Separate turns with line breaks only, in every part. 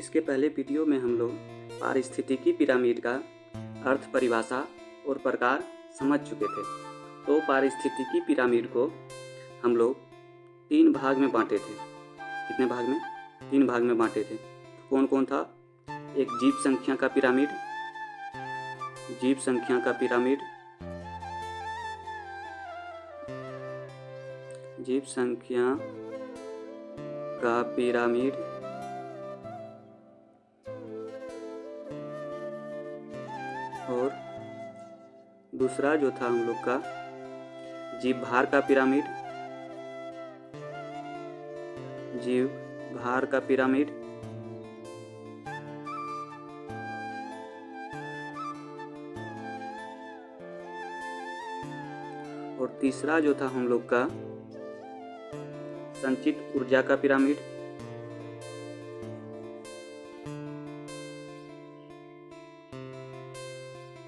इसके पहले वीडियो में हम लोग पारिस्थितिकी पिरामिड का अर्थ, परिभाषा और प्रकार समझ चुके थे। तो पारिस्थितिकी पिरामिड को हम लोग 3 भाग में बांटे थे। कितने भाग में? 3 भाग में बांटे थे। कौन कौन था? एक जीव संख्या का पिरामिड, जीव संख्या का पिरामिड, जीव संख्या का पिरामिड, और दूसरा जो था हम लोग का जीव भार का पिरामिड, जीव भार का पिरामिड, और तीसरा जो था हम लोग का संचित ऊर्जा का पिरामिड,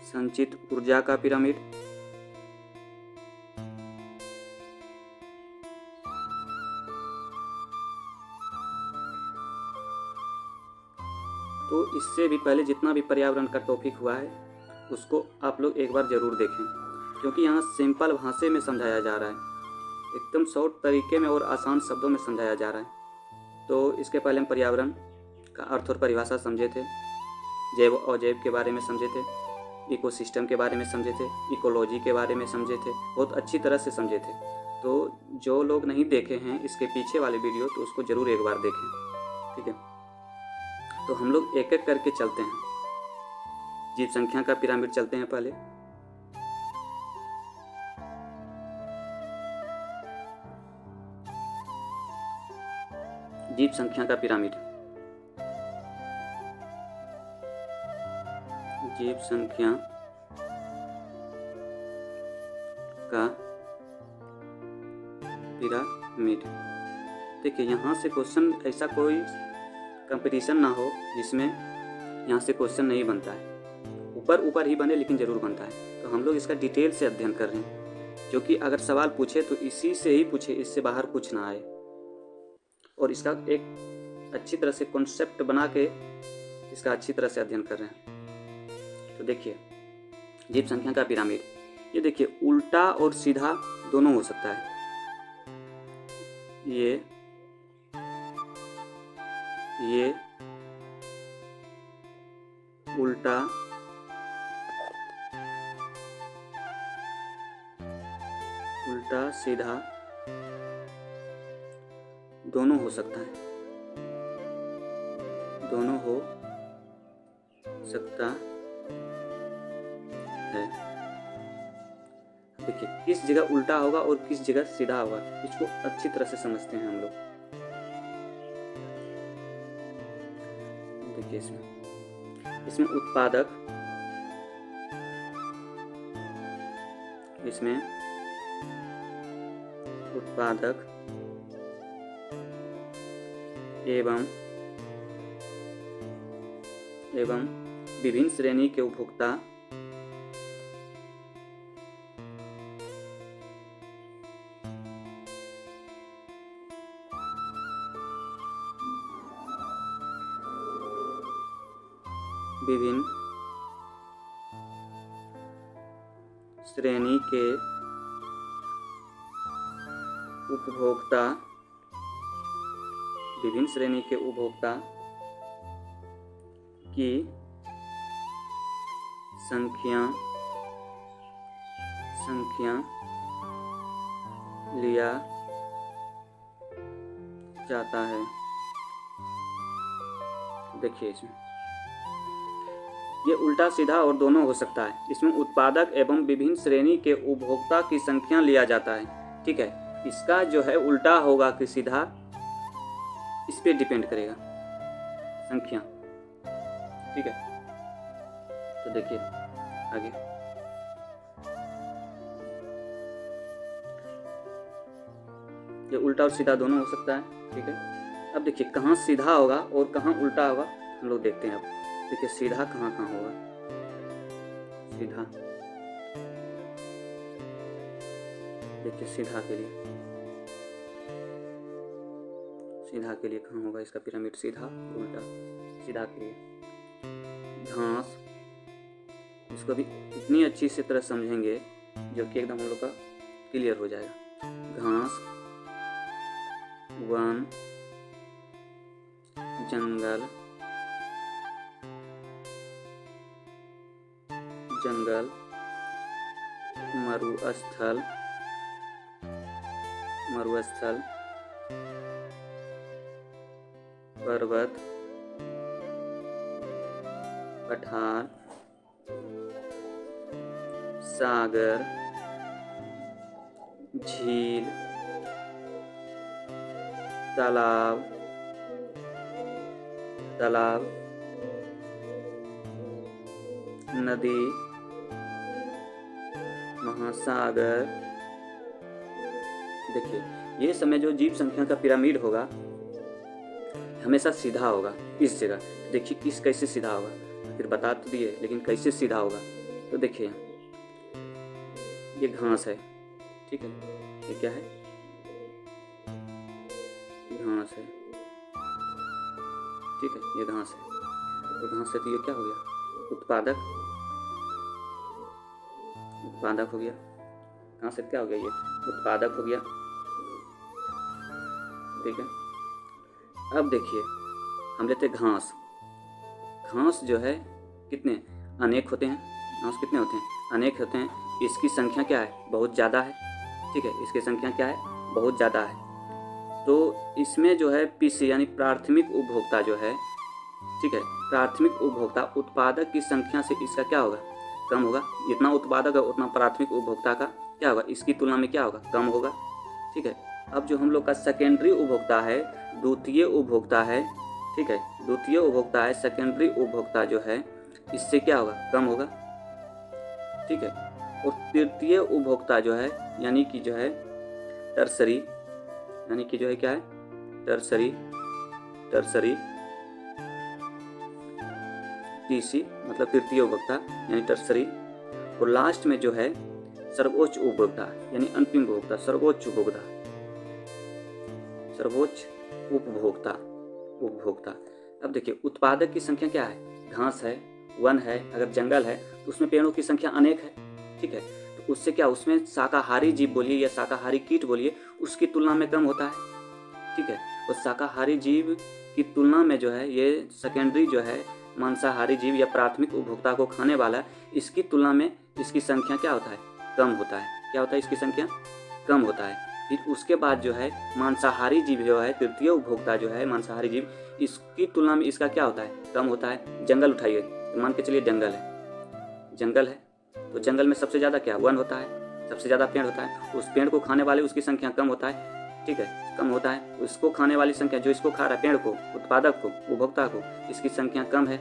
संचित ऊर्जा का पिरामिड, तो इससे भी पहले जितना भी पर्यावरण का टॉपिक हुआ है उसको आप लोग एक बार ज़रूर देखें, क्योंकि यहाँ सिंपल भाषा में समझाया जा रहा है, एकदम शॉर्ट तरीके में और आसान शब्दों में समझाया जा रहा है। तो इसके पहले हम पर्यावरण का अर्थ और परिभाषा समझे थे, जैव और अजैव के बारे में समझे थे, इकोसिस्टम के बारे में समझे थे, इकोलॉजी के बारे में समझे थे, बहुत अच्छी तरह से समझे थे। तो जो लोग नहीं देखे हैं इसके पीछे वाले वीडियो तो उसको ज़रूर एक बार देखें, ठीक है। तो हम लोग एक एक करके चलते हैं। जीव संख्या का पिरामिड चलते हैं पहले। जीव संख्या का पिरामिड, जीव संख्या का पिरामिड। देखिए यहाँ से क्वेश्चन, ऐसा कोई कंपटीशन ना हो जिसमें यहाँ से क्वेश्चन नहीं बनता है, ऊपर ऊपर ही बने लेकिन ज़रूर बनता है। तो हम लोग इसका डिटेल से अध्ययन कर रहे हैं, जो कि अगर सवाल पूछे तो इसी से ही पूछे, इससे बाहर कुछ ना आए, और इसका एक अच्छी तरह से कॉन्सेप्ट बना के इसका अच्छी तरह से अध्ययन कर रहे हैं। तो देखिए जीव संख्या का पिरामिड, ये देखिए उल्टा और सीधा दोनों हो सकता है। ये उल्टा सीधा दोनों हो सकता है, दोनों हो सकता है। देखिए किस जगह उल्टा होगा और किस जगह सीधा होगा, इसको अच्छी तरह से समझते हैं हम लोग। देखिए इसमें उत्पादक, इसमें उत्पादक एवं विभिन्न श्रेणी के उपभोक्ता विभिन्न श्रेणी के उपभोक्ता, विभिन्न श्रेणी के उपभोक्ता की संख्या लिया जाता है। देखिए इसमें ये उल्टा सीधा और दोनों हो सकता है। इसमें उत्पादक एवं विभिन्न श्रेणी के उपभोक्ता की संख्या लिया जाता है, ठीक है। इसका जो है उल्टा होगा कि सीधा, इस पे डिपेंड करेगा संख्या, ठीक है। तो देखिए आगे, ये उल्टा और सीधा दोनों हो सकता है, ठीक है। अब देखिए कहाँ सीधा होगा और कहाँ उल्टा होगा हम लोग देखते हैं। अब देखिए सीधा कहाँ कहाँ होगा, सीधा देखिए सीधा के लिए कहाँ होगा इसका पिरामिड, सीधा उल्टा। सीधा के लिए। घास, इसको भी इतनी अच्छी से तरह समझेंगे जो कि एकदम हम लोग का क्लियर हो जाएगा। घास, वन, जंगल, जंगल, मरुस्थल, मरुस्थल, पर्वत, पठार, सागर, झील, तालाब, तालाब, नदी, महासागर। देखिए, ये समय जो जीव संख्या का पिरामिड होगा हमेशा सीधा होगा इस जगह। देखिए किस कैसे सीधा होगा, फिर बता तो दिए लेकिन कैसे सीधा होगा। तो देखिए ये घास है, ठीक है, ये क्या है, घास है, ठीक है, ये घास है। तो घास है तो ये क्या हो गया, उत्पादक, उत्पादक हो गया। घास से क्या हो गया, ये उत्पादक हो गया, ठीक है। अब देखिए हम लेते हैं घास। घास जो है कितने अनेक होते हैं, घास कितने होते हैं, अनेक होते हैं। इसकी संख्या क्या है, बहुत ज़्यादा है, ठीक है, इसकी संख्या क्या है, बहुत ज़्यादा है। तो इसमें जो है पीसी यानी प्राथमिक उपभोक्ता जो है, ठीक है, प्राथमिक उपभोक्ता उत्पादक की संख्या से इसका क्या होगा, कम होगा। जितना उत्पादक है उतना प्राथमिक उपभोक्ता का क्या होगा, इसकी तुलना में क्या होगा, कम होगा, ठीक है। अब जो हम लोग का सेकेंडरी उपभोक्ता है, द्वितीय उपभोक्ता है, ठीक है, द्वितीय उपभोक्ता है, सेकेंडरी उपभोक्ता जो है इससे क्या होगा, कम होगा, ठीक है। और तृतीय उपभोक्ता जो है यानी कि जो है टर्सरी, यानी कि जो है क्या है, टर्सरी, टर्सरी, तीसरी मतलब तृतीय उपभोक्ता यानी टर्सरी। और लास्ट में जो है सर्वोच्च उपभोक्ता यानी अंतिम उपभोक्ता, सर्वोच्च उपभोक्ता, सर्वोच्च उपभोक्ता, उपभोक्ता। अब देखिए उत्पादक की संख्या क्या है, घास है, वन है, अगर जंगल है तो उसमें पेड़ों की संख्या अनेक है, ठीक है। तो उससे क्या, उसमें शाकाहारी जीव बोलिए या शाकाहारी कीट बोलिए, उसकी तुलना में कम होता है, ठीक है। और शाकाहारी जीव की तुलना में जो है ये सेकेंडरी जो है मांसाहारी जीव या प्राथमिक उपभोक्ता को खाने वाला, इसकी तुलना में इसकी संख्या क्या होता है, कम होता है। क्या होता है, इसकी संख्या कम होता है। फिर उसके बाद जो है मांसाहारी जीव जो है, तृतीय उपभोक्ता जो है मांसाहारी जीव, इसकी तुलना में इसका क्या होता है, कम होता है। जंगल उठाइए, तो मान के चलिए जंगल है, जंगल है तो जंगल में सबसे ज़्यादा क्या, वन होता है, सबसे ज़्यादा पेड़ होता है। उस पेड़ को खाने वाले उसकी संख्या कम होता है, ठीक है, कम होता है। उसको खाने वाली संख्या, जो इसको खा रहा है पेड़ को, उत्पादक को, उपभोक्ता को, इसकी संख्या कम है।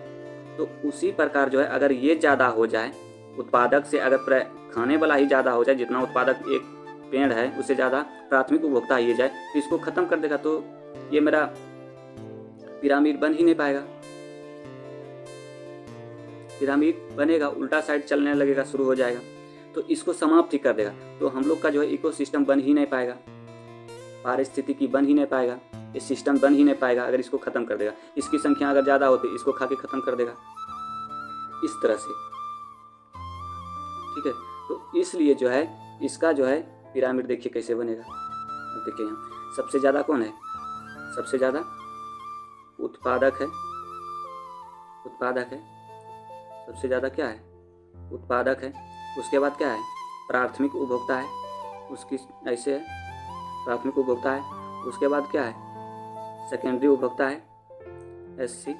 तो उसी प्रकार जो है अगर ये ज़्यादा हो जाए, उत्पादक से अगर खाने वाला ही ज़्यादा हो जाए, जितना उत्पादक एक पेड़ है उससे ज़्यादा प्राथमिक उपभोक्ता ये जाए, तो इसको ख़त्म कर देगा। तो ये मेरा पिरामिड बन ही नहीं पाएगा, पिरामिड बनेगा उल्टा साइड चलने लगेगा, शुरू हो जाएगा, तो इसको समाप्त ही कर देगा। तो हम लोग का जो है इकोसिस्टम बन ही नहीं पाएगा, पारिस्थितिकी बन ही नहीं पाएगा, ये सिस्टम बन ही नहीं पाएगा अगर इसको ख़त्म कर देगा। इसकी संख्या अगर ज़्यादा हो तो इसको खा के ख़त्म कर देगा, इस तरह से, ठीक है। तो इसलिए जो है इसका जो है पिरामिड देखिए कैसे बनेगा। अब देखिए यहाँ सबसे ज़्यादा कौन है, सबसे ज़्यादा उत्पादक है, उत्पादक है, सबसे ज़्यादा क्या है, उत्पादक है। उसके बाद क्या है, प्राथमिक उपभोक्ता है, उसकी ऐसे है, प्राथमिक उपभोक्ता है। उसके बाद क्या है, सेकेंडरी उपभोक्ता है, SC।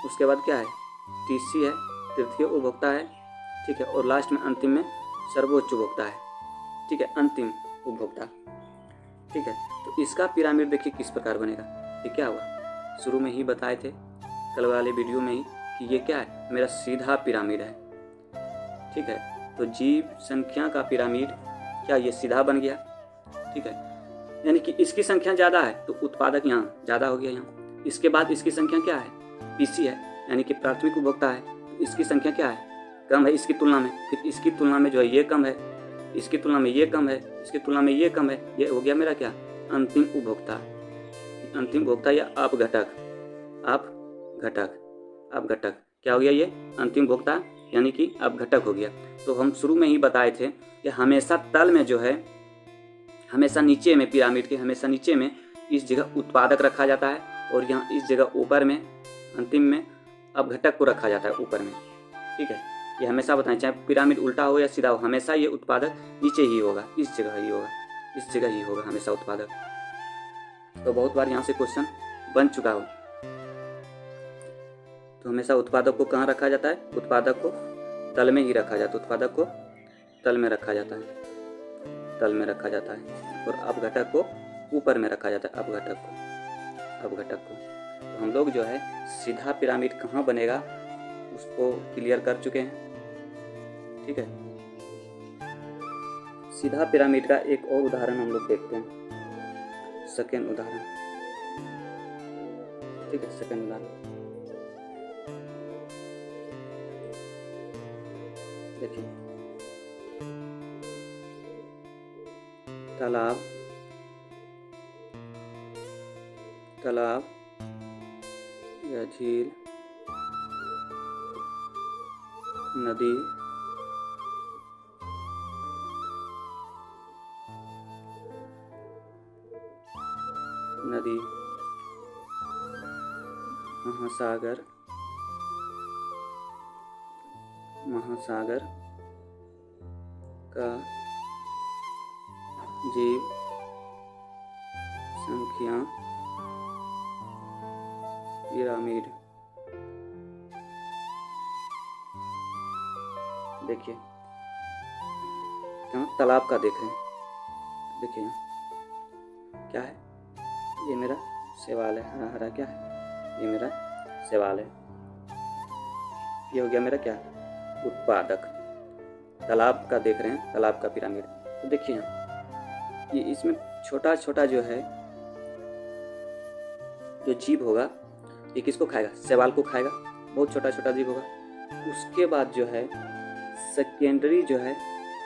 उसके बाद क्या है, TC है, तृतीय उपभोक्ता है, ठीक है। और लास्ट में अंतिम में सर्वोच्च उपभोक्ता है, ठीक है, अंतिम उपभोक्ता, ठीक है। तो इसका पिरामिड देखिए किस प्रकार बनेगा। ये क्या हुआ, शुरू में ही बताए थे कल वाले वीडियो में ही कि ये क्या है, मेरा सीधा पिरामिड है, ठीक है। तो जीव संख्या का पिरामिड क्या ये सीधा बन गया, ठीक है। यानी कि इसकी संख्या ज़्यादा है तो उत्पादक यहाँ ज़्यादा हो गया यहाँ। इसके बाद इसकी संख्या क्या है, PC है, यानी कि प्राथमिक उपभोक्ता है, तो इसकी संख्या क्या है, कम है इसकी तुलना में। फिर इसकी तुलना में जो है ये कम है, इसकी तुलना में ये कम है, इसकी तुलना में ये कम है। ये हो गया मेरा क्या, अंतिम उपभोक्ता, अंतिम उपभोक्ता या अपघटक, अपघटक, अपघटक। क्या हो गया ये? अंतिम भोक्ता यानी कि अपघटक हो गया। तो हम शुरू में ही बताए थे कि हमेशा तल में जो है, हमेशा नीचे में, पिरामिड के हमेशा नीचे में इस जगह उत्पादक रखा जाता है और यहाँ इस जगह ऊपर में अंतिम में अपघटक को रखा जाता है ऊपर में। ठीक है, ये हमेशा बताएं, चाहे पिरामिड उल्टा हो या सीधा हो, हमेशा ये उत्पादक नीचे ही होगा, इस जगह ही होगा, इस जगह ही होगा हमेशा उत्पादक। तो बहुत बार यहाँ से क्वेश्चन बन चुका हो। तो हमेशा उत्पादक को कहाँ रखा जाता है? उत्पादक को तल में ही रखा जाता है, उत्पादक को तल में रखा जाता है, तल में रखा जाता है और अपघटक को ऊपर में रखा जाता है, अपघटक को। तो हम लोग जो है सीधा पिरामिड कहाँ बनेगा उसको क्लियर कर चुके हैं। ठीक है, सीधा पिरामिड का एक और उदाहरण हम लोग देखते हैं, सेकेंड उदाहरण। ठीक है, सेकेंड उदाहरण देखिए, तालाब या झील, नदी, महासागर का जीव संख्या पिरामिड। देखिए यहाँ तालाब का देख रहे हैं, देखिए यहाँ क्या है, ये मेरा सवाल है, हरा हरा क्या है, ये मेरा सवाल है, ये हो गया मेरा क्या, उत्पादक। तालाब का देख रहे हैं, तालाब का पिरामिड। तो देखिए यहाँ ये इसमें छोटा छोटा जो है जो जीव होगा, ये किसको खाएगा? शैवाल को खाएगा, बहुत छोटा छोटा जीव होगा। उसके बाद जो है सेकेंडरी जो है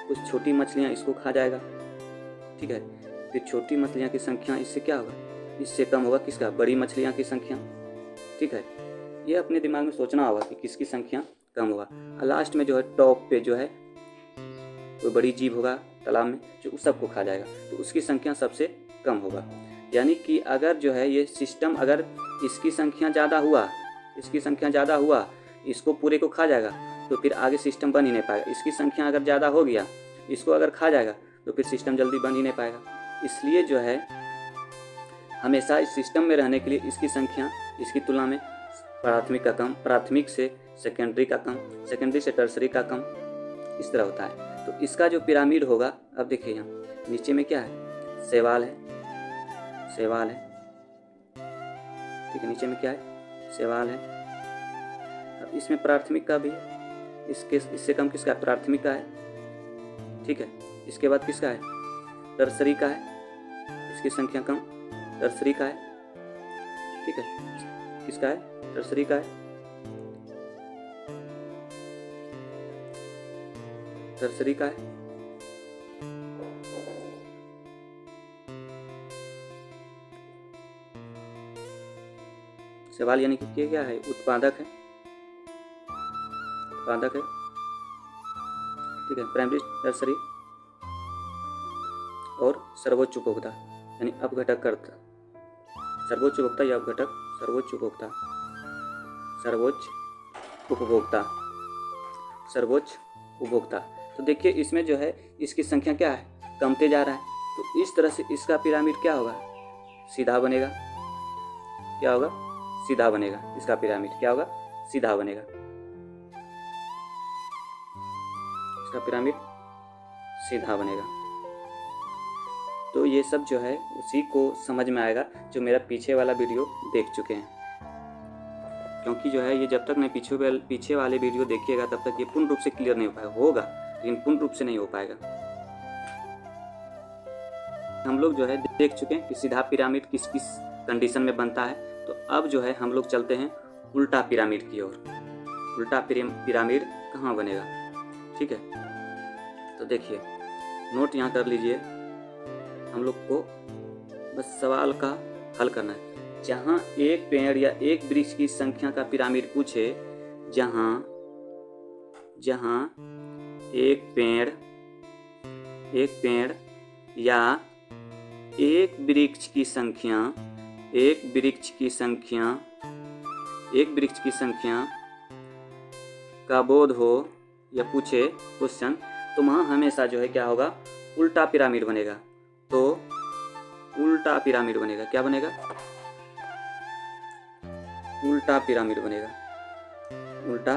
कुछ छोटी मछलियाँ इसको खा जाएगा। ठीक है, फिर छोटी मछलियाँ की संख्या इससे क्या होगा, इससे कम होगा किसका? बड़ी मछलियाँ की संख्या। ठीक है, ये अपने दिमाग में सोचना होगा कि किसकी संख्या कम होगा। लास्ट में जो है टॉप पे जो है कोई बड़ी जीव होगा तालाब में जो उस सबको खा जाएगा, तो उसकी संख्या सबसे कम होगा। यानी कि अगर जो है ये सिस्टम, अगर इसकी संख्या ज़्यादा हुआ, इसको पूरे को खा जाएगा तो फिर आगे सिस्टम बन ही नहीं पाएगा। इसकी संख्या अगर ज़्यादा हो गया, इसको अगर खा जाएगा तो फिर सिस्टम जल्दी बन ही नहीं पाएगा। इसलिए जो है हमेशा इस सिस्टम में रहने के लिए इसकी संख्या इसकी तुलना में प्राथमिक का कम, प्राथमिक से सेकेंडरी का कम, सेकेंडरी से टर्सरी का कम, इस तरह होता है। तो इसका जो पिरामिड होगा, अब देखिए यहाँ नीचे में क्या है? शैवाल है। ठीक है, नीचे में क्या है? शैवाल है। अब इसमें प्राथमिक का भी है, इससे कम किसका है? प्राथमिक का है। ठीक है, इसके बाद किसका है? टर्सरी का है, इसकी संख्या कम, टर्सरी का है। ठीक है, किसका है? टर्सरी का है, टर्सरी का है। सवाल यानी कि क्या है? उत्पादक है, ठीक है, प्राइमरी, टर्सरी और सर्वोच्च उपभोक्ता यानी अपघटक करता। सर्वोच्च उपभोक्ता या अपघटक, सर्वोच्च उपभोक्ता। तो देखिए इसमें जो है इसकी संख्या क्या है? कमते जा रहा है। तो इस तरह से इसका पिरामिड क्या होगा? सीधा बनेगा। क्या होगा? सीधा बनेगा। इसका पिरामिड क्या होगा? सीधा बनेगा। इसका पिरामिड सीधा बनेगा। तो ये सब जो है उसी को समझ में आएगा जो मेरा पीछे वाला वीडियो देख चुके हैं, क्योंकि जो है ये जब तक नहीं पीछे वाले वीडियो देखिएगा तब तक ये पूर्ण रूप से क्लियर नहीं हो पाएगा। होगा लेकिन पूर्ण रूप से नहीं हो पाएगा। हम लोग जो है देख चुके हैं कि सीधा पिरामिड किस किस कंडीशन में बनता है। तो अब जो है हम लोग चलते हैं उल्टा पिरामिड की ओर। उल्टा पिरामिड कहाँ बनेगा? ठीक है, तो देखिए नोट यहाँ कर लीजिए। हम लोग को बस सवाल का हल करना है। जहाँ एक पेड़ या एक वृक्ष की संख्या का पिरामिड पूछे, जहाँ जहाँ एक पेड़ या एक वृक्ष की संख्या का बोध हो या पूछे क्वेश्चन, तो वहाँ हमेशा जो है क्या होगा, उल्टा पिरामिड बनेगा। तो उल्टा पिरामिड बनेगा, क्या बनेगा, उल्टा पिरामिड बनेगा, उल्टा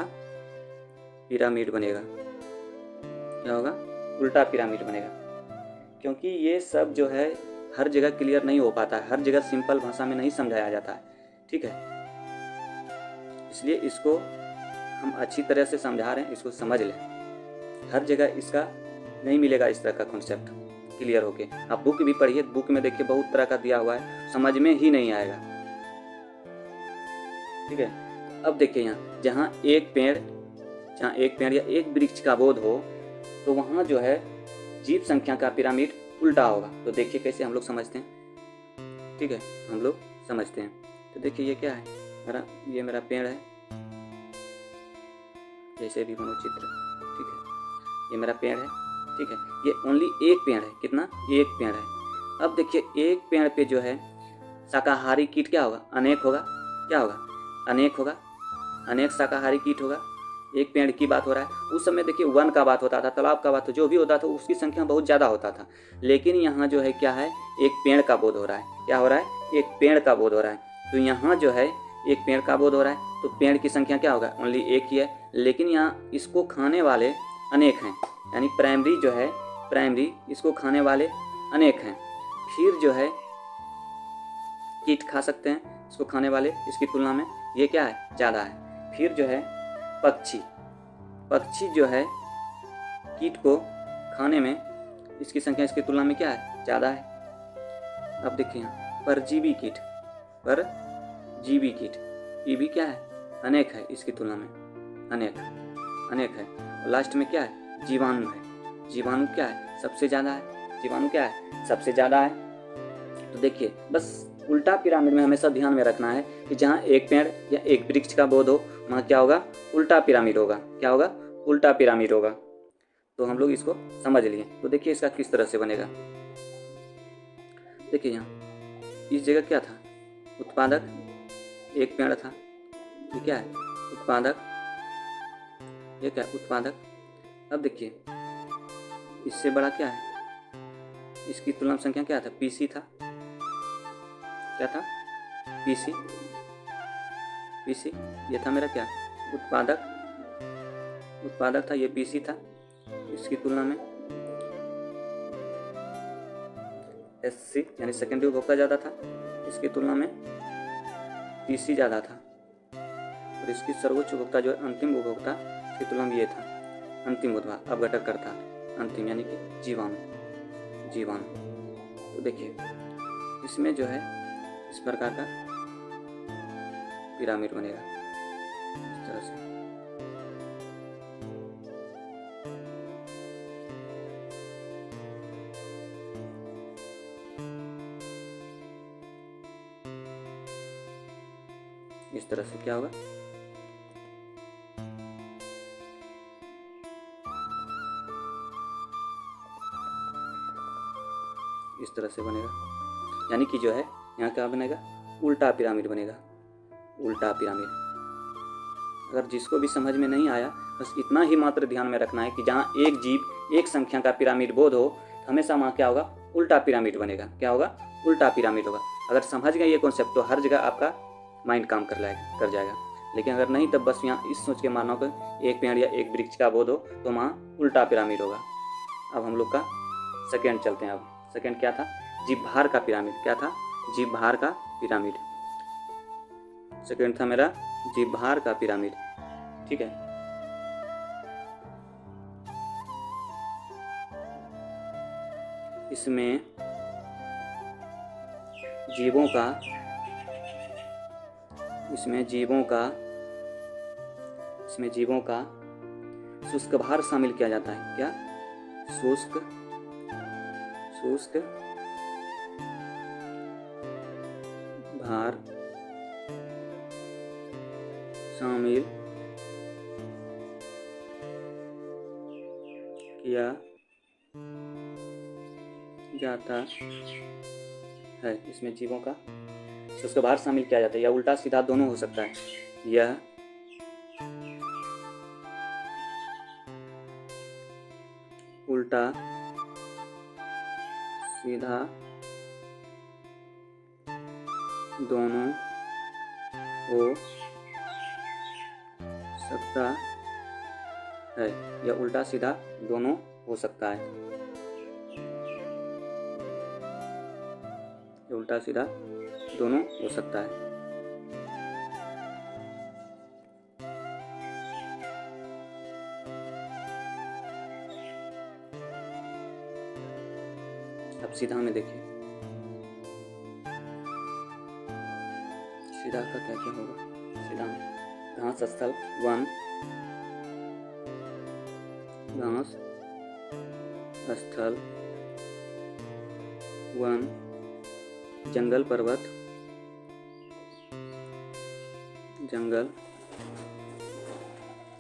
पिरामिड बनेगा, क्या होगा, उल्टा पिरामिड बनेगा। क्योंकि ये सब जो है हर जगह क्लियर नहीं हो पाता है, हर जगह सिंपल भाषा में नहीं समझाया जाता है, ठीक है। इसलिए इसको हम अच्छी तरह से समझा रहे हैं, इसको समझ लें। हर जगह इसका नहीं मिलेगा इस तरह का कॉन्सेप्ट क्लियर होके। आप बुक भी पढ़िए, बुक में देखिए बहुत तरह का दिया हुआ है, समझ में ही नहीं आएगा, ठीक है। अब देखिए यहाँ जहाँ एक पेड़ या एक वृक्ष का बोध हो, तो वहाँ जो है जीव संख्या का पिरामिड उल्टा होगा। तो देखिए कैसे हम लोग समझते हैं, ठीक है, हम लोग समझते हैं। तो देखिए ये क्या है, ये मेरा पेड़ है, जैसे भी मनोचित्र, ठीक है, ये मेरा पेड़ है, ठीक है। ये ओनली एक पेड़ है, कितना, एक पेड़ है। अब देखिए एक पेड़ पे जो है शाकाहारी कीट क्या होगा, अनेक होगा, क्या होगा, अनेक होगा, अनेक शाकाहारी कीट होगा। एक पेड़ की बात हो रहा है, उस समय देखिए वन का बात होता था, तालाब का बात हो, जो भी होता था उसकी संख्या बहुत ज़्यादा होता था। लेकिन यहाँ जो है क्या है, एक पेड़ का बोध हो रहा है, क्या हो रहा है, एक पेड़ का बोध हो रहा है। तो यहाँ जो है एक पेड़ का बोध हो रहा है, तो पेड़ की संख्या क्या होगा, ओनली एक ही है। लेकिन यहाँ इसको खाने वाले अनेक हैं, यानी प्राइमरी जो है, प्राइमरी इसको खाने वाले अनेक हैं। फिर जो है कीट खा सकते हैं इसको खाने वाले, इसकी तुलना में ये क्या है, ज़्यादा है। फिर जो है पक्षी जो है कीट को खाने में इसकी संख्या इसकी तुलना में क्या है, ज़्यादा है। अब देखिए यहाँ परजीवी कीट ये भी क्या है, अनेक है, इसकी तुलना में अनेक है। और लास्ट में क्या है, जीवाणु है, जीवाणु क्या है, सबसे ज़्यादा है, जीवाणु क्या है, सबसे ज़्यादा है। तो देखिए बस उल्टा पिरामिड में हमेशा ध्यान में रखना है कि जहाँ एक पेड़ या एक वृक्ष का बोध हो, वहाँ क्या होगा, उल्टा पिरामिड होगा, क्या होगा, उल्टा पिरामिड होगा। तो हम लोग इसको समझ लिए। तो देखिए इसका किस तरह से बनेगा। देखिए यहाँ इस जगह क्या था, उत्पादक, एक पेड़ था, ये क्या है, उत्पादक, ये क्या है, उत्पादक। अब देखिए इससे बड़ा क्या है, इसकी तुलना में संख्या क्या था, पीसी था, क्या था, पीसी ये था मेरा क्या, उत्पादक था, ये पीसी था। इसकी तुलना में एससी यानी सेकेंडरी उपभोक्ता ज़्यादा था, इसकी तुलना में पीसी ज़्यादा था। और इसकी सर्वोच्च उपभोक्ता जो है अंतिम उपभोक्ता, इसकी तुलना में ये था अंतिम उत्पाद, अपघटक करता अंतिम, यानी कि जीवाणु। तो देखिए इसमें जो है इस प्रकार का पिरामिड बनेगा, इस तरह से। इस तरह से क्या होगा, इस तरह से बनेगा, यानी कि जो है यहाँ क्या बनेगा, उल्टा पिरामिड बनेगा, उल्टा पिरामिड। अगर जिसको भी समझ में नहीं आया, बस इतना ही मात्र ध्यान में रखना है कि जहाँ एक जीव एक संख्या का पिरामिड बोध हो, हमेशा वहाँ क्या होगा, उल्टा पिरामिड बनेगा, क्या होगा, उल्टा पिरामिड होगा। अगर समझ गए ये कॉन्सेप्ट तो हर जगह आपका माइंड काम कर जाएगा। लेकिन अगर नहीं तब बस यहाँ इस सोच के मानना हो कि एक पेड़ या एक वृक्ष का बोध हो तो वहाँ उल्टा पिरामिड होगा। अब हम लोग का सेकेंड चलते हैं। अब सेकेंड क्या था, जीवभार का पिरामिड, क्या था, जीवभार का पिरामिड। सेकेंड था मेरा जीवभार का पिरामिड, ठीक है। इसमें जीवों का शुष्क भार शामिल किया जाता है, क्या, शुष्क भार शामिल किया जाता है। इसमें जीवों का उसका भार शामिल किया जाता है, या उल्टा सीधा दोनों हो सकता है। यह उल्टा सीधा दोनों हो सकता है, या उल्टा सीधा दोनों हो सकता है, या उल्टा सीधा दोनों हो सकता है। अब सीधा में देखिए, सीधा का क्या क्या होगा। सीधा में घास स्थल वन, घास स्थल वन, जंगल पर्वत,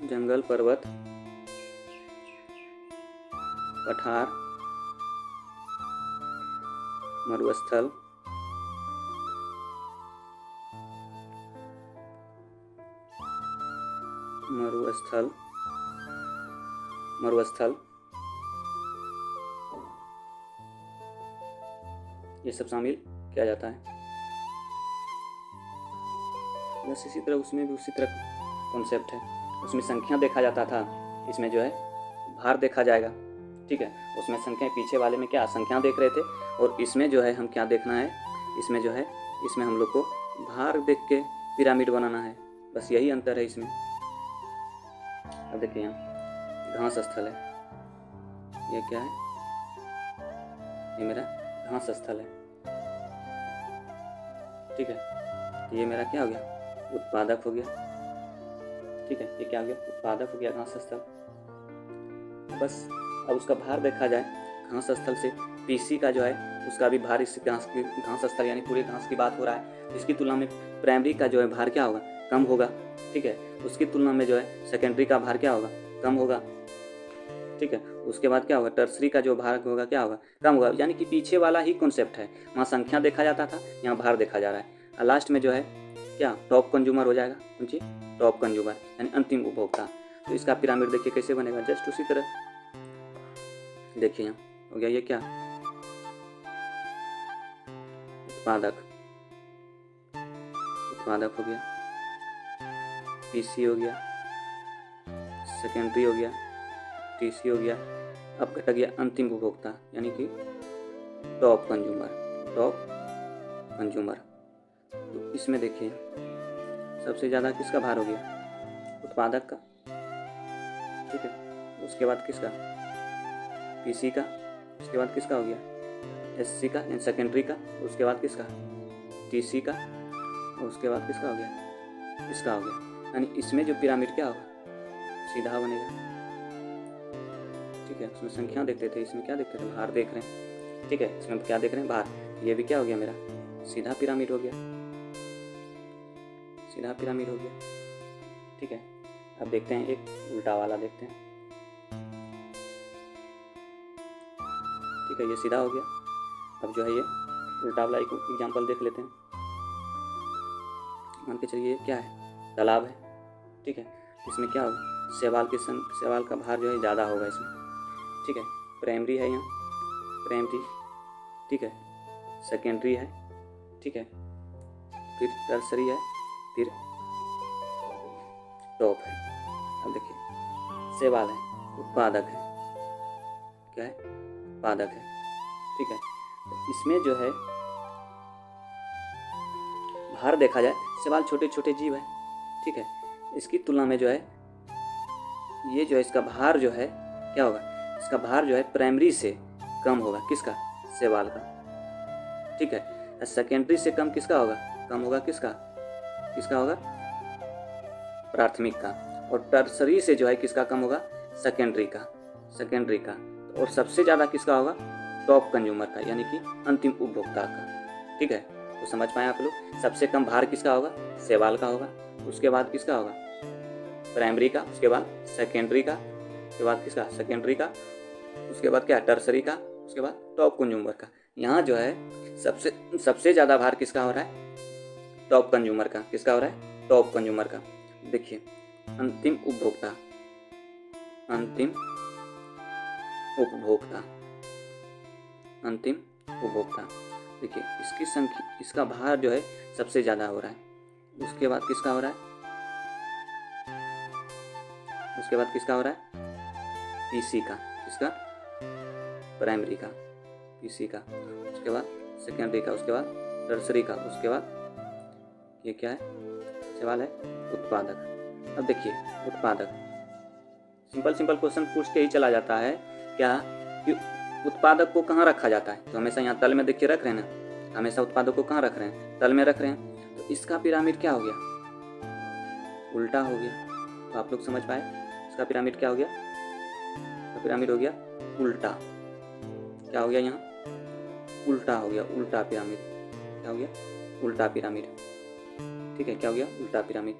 जंगल पर्वत, पठार, मरुस्थल, मरुस्थल, ये सब शामिल किया जाता है। बस इसी तरह उसमें भी उसी तरह कॉन्सेप्ट है। उसमें संख्या देखा जाता था, इसमें जो है भार देखा जाएगा। ठीक है, उसमें संख्या, पीछे वाले में क्या संख्या देख रहे थे, और इसमें जो है हम क्या देखना है, इसमें जो है इसमें हम लोग को भार देख के पिरामिड बनाना है। बस यही अंतर है इसमें। अब देखिए यहाँ घास स्थल है, ये क्या है, ये मेरा घास स्थल है। ठीक है, तो ये मेरा क्या हो गया, उत्पादक हो गया। ठीक है, ये क्या हो गया, उत्पादक हो गया घास स्थल। बस अब उसका भार देखा जाए घास स्थल से, पीसी का जो है उसका भी भार इस घास स्थल यानी पूरे घास की बात हो रहा है, इसकी तुलना में प्राइमरी का जो है भार क्या होगा, कम होगा। ठीक है, उसकी तुलना में जो है सेकेंडरी का भार क्या होगा, कम होगा। ठीक है, उसके बाद क्या होगा, टर्सरी का जो भार होगा क्या होगा, कम होगा। यानी कि पीछे वाला ही कॉन्सेप्ट है, वहाँ संख्या देखा जाता था, यहाँ भार देखा जा रहा है। और लास्ट में जो है क्या, टॉप कंज्यूमर हो जाएगा। समझिए, टॉप कंज्यूमर यानी अंतिम उपभोक्ता। तो इसका पिरामिड देखिए कैसे बनेगा, जस्ट उसी तरह देखिए यहाँ हो गया, ये क्या, उत्पादक हो गया, पीसी हो गया, सेकेंडरी हो गया, टीसी हो गया। अब कट गया अंतिम उपभोक्ता यानी कि टॉप कंज्यूमर। तो इसमें देखिए सबसे ज़्यादा किसका भार हो गया, उत्पादक का। ठीक है, उसके बाद किसका, पीसी का। उसके बाद किसका हो गया, एससी का यानी सेकेंडरी का। उसके बाद किसका, टीसी का। और उसके बाद किसका हो गया, इसका हो गया। यानी इसमें जो पिरामिड क्या होगा, सीधा बनेगा। ठीक है, उसमें संख्या देखते थे, इसमें क्या देखते थे, भार देख रहे हैं। ठीक है, इसमें क्या देख रहे हैं, भार। ये भी क्या हो गया, मेरा सीधा पिरामिड हो गया, सीधा पिरामिड हो गया। ठीक है, अब देखते हैं एक उल्टा वाला देखते हैं। ठीक है, ये सीधा हो गया। अब जो है ये उल्टा वाला एक एग्जाम्पल देख लेते हैं। मान के चलिए क्या है, तालाब है। ठीक है, इसमें क्या होगा, शैवाल का भार जो है ज़्यादा होगा इसमें। ठीक है, प्राइमरी है यहाँ, प्राइमरी। ठीक है, सेकेंडरी है। ठीक है, फिर टर्सरी है, फिर टॉप है। अब देखिए शैवाल है, उत्पादक है, क्या है, उत्पादक है। ठीक है, तो इसमें जो है भार देखा जाए, शैवाल छोटे छोटे जीव है। ठीक है, इसकी तुलना में जो है ये जो है इसका भार जो है क्या होगा, इसका भार जो है प्राइमरी से कम होगा, किसका, शैवाल का। ठीक है, सेकेंडरी से कम किसका होगा, कम होगा किसका, किसका होगा, प्राथमिक का। और टर्सरी से जो है किसका कम होगा, सेकेंडरी का। और सबसे ज़्यादा किसका होगा, टॉप कंज्यूमर का यानी कि अंतिम उपभोक्ता का। ठीक है, तो समझ पाए आप लोग। सबसे कम भार किसका होगा? शैवाल का होगा। उसके बाद किसका होगा? प्राइमरी का। उसके बाद सेकेंडरी का। उसके बाद किसका? सेकेंडरी का। उसके बाद क्या? टर्सरी का। उसके बाद टॉप कंज्यूमर का। यहाँ जो है सबसे ज़्यादा भार किसका हो रहा है? टॉप कंज्यूमर का। किसका हो रहा है? टॉप कंज्यूमर का। देखिए, अंतिम उपभोक्ता, अंतिम उपभोक्ता, अंतिम उपभोक्ता। देखिए, इसकी संख्या, इसका भार जो है सबसे ज़्यादा हो रहा है। उसके बाद किसका हो रहा है? उसके बाद किसका हो रहा है? पीसी का। किसका? प्राइमरी का। पीसी का। उसके बाद सेकेंडरी का। उसके बाद टर्सरी का। उसके बाद ये क्या है? सवाल है उत्पादक। अब देखिए, उत्पादक सिंपल क्वेश्चन पूछ के ही चला जाता है क्या कि उत्पादक को कहाँ रखा जाता है? तो हमेशा यहाँ तल में देखिए रख रहे हैं ना, हमेशा उत्पादक को कहाँ रख रहे हैं? तल में रख रहे हैं। तो इसका पिरामिड क्या हो गया? उल्टा हो गया। तो आप लोग समझ पाए इसका पिरामिड क्या हो गया? इसका पिरामिड हो गया उल्टा। क्या हो गया? यहाँ उल्टा हो गया, उल्टा पिरामिड। क्या हो गया? उल्टा पिरामिड। ठीक है, क्या हो गया? उल्टा पिरामिड।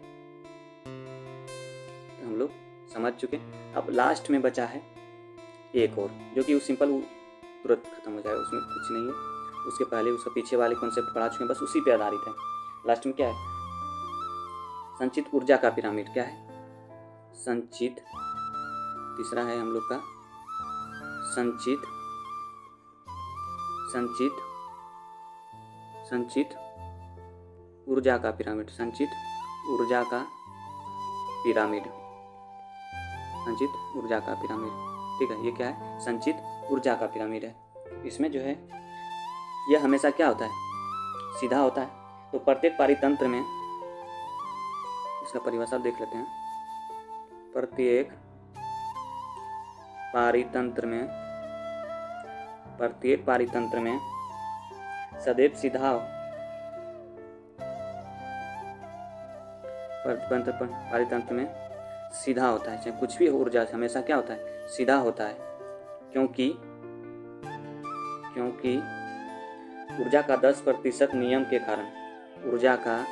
तो हम लोग समझ चुके। अब लास्ट में बचा है एक और, जो कि सिंपल तुरंत खत्म हो जाएगा, उसमें कुछ नहीं है। उसके पहले उसका पीछे वाले कॉन्सेप्ट पढ़ा चुके हैं, बस उसी पे आधारित है। लास्ट में क्या है? संचित ऊर्जा का पिरामिड। क्या है? संचित। तीसरा है हम लोग का संचित ऊर्जा का पिरामिड। संचित ऊर्जा का पिरामिड। संचित ऊर्जा का पिरामिड। ठीक है, ये क्या है? संचित ऊर्जा का पिरामिड है। इसमें जो है यह हमेशा क्या होता है? सीधा होता है। तो प्रत्येक पारितंत्र में, इसका परिभाषा देख लेते हैं। प्रत्येक पारितंत्र में सदैव सीधा, पारितंत्र में सीधा होता है। चाहे कुछ भी ऊर्जा हमेशा क्या होता है? सीधा होता है। क्योंकि ऊर्जा का 10% नियम के कारण, ऊर्जा का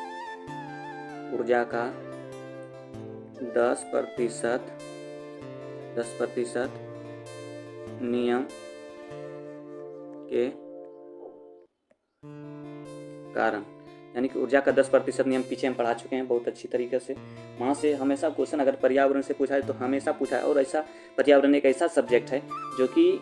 10% नियम के कारण, यानी कि ऊर्जा का 10% नियम पीछे हम पढ़ा चुके हैं बहुत अच्छी तरीके से। वहाँ से हमेशा क्वेश्चन अगर पर्यावरण से पूछा है तो हमेशा पूछा है। और ऐसा पर्यावरण एक ऐसा सब्जेक्ट है जो कि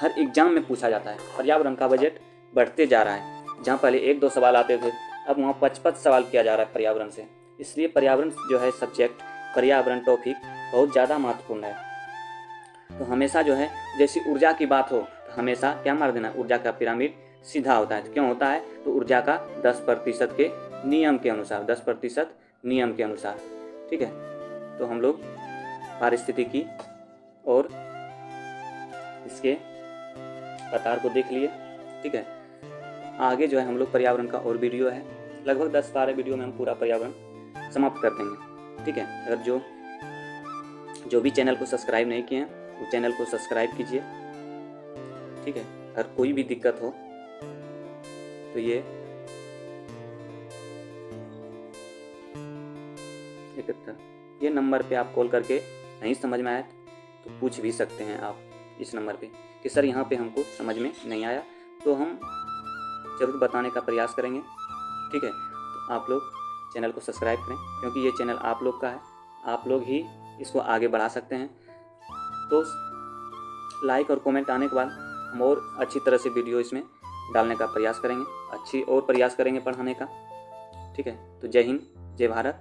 हर एग्जाम में पूछा जाता है। पर्यावरण का बजट बढ़ते जा रहा है। जहाँ पहले 1-2 सवाल आते थे, अब वहाँ 55 सवाल किया जा रहा है पर्यावरण से। इसलिए पर्यावरण जो है सब्जेक्ट, पर्यावरण टॉपिक बहुत ज़्यादा महत्वपूर्ण है। तो हमेशा जो है जैसी ऊर्जा की बात हो तो हमेशा क्या मार देना? ऊर्जा का पिरामिड सीधा होता है। क्यों होता है? तो ऊर्जा का 10% के नियम के अनुसार, 10% नियम के अनुसार। ठीक है, तो हम लोग पारिस्थितिकी और इसके पतार को देख लिए। ठीक है, आगे जो है हम लोग पर्यावरण का और वीडियो है, लगभग 10-12 वीडियो में हम पूरा पर्यावरण समाप्त कर देंगे। ठीक है, अगर जो भी चैनल को सब्सक्राइब नहीं किए हैं वो चैनल को सब्सक्राइब कीजिए। ठीक है, अगर कोई भी दिक्कत हो तो ये 71 ये नंबर पे आप कॉल करके नहीं समझ में आया तो पूछ भी सकते हैं आप इस नंबर पे कि सर यहाँ पे हमको समझ में नहीं आया, तो हम ज़रूर बताने का प्रयास करेंगे। ठीक है, तो आप लोग चैनल को सब्सक्राइब करें, क्योंकि ये चैनल आप लोग का है, आप लोग ही इसको आगे बढ़ा सकते हैं। तो लाइक और कमेंट आने के बाद हम और अच्छी तरह से वीडियो इसमें डालने का प्रयास करेंगे, अच्छी और प्रयास करेंगे पढ़ाने का। ठीक है, तो जय हिंद, जय भारत।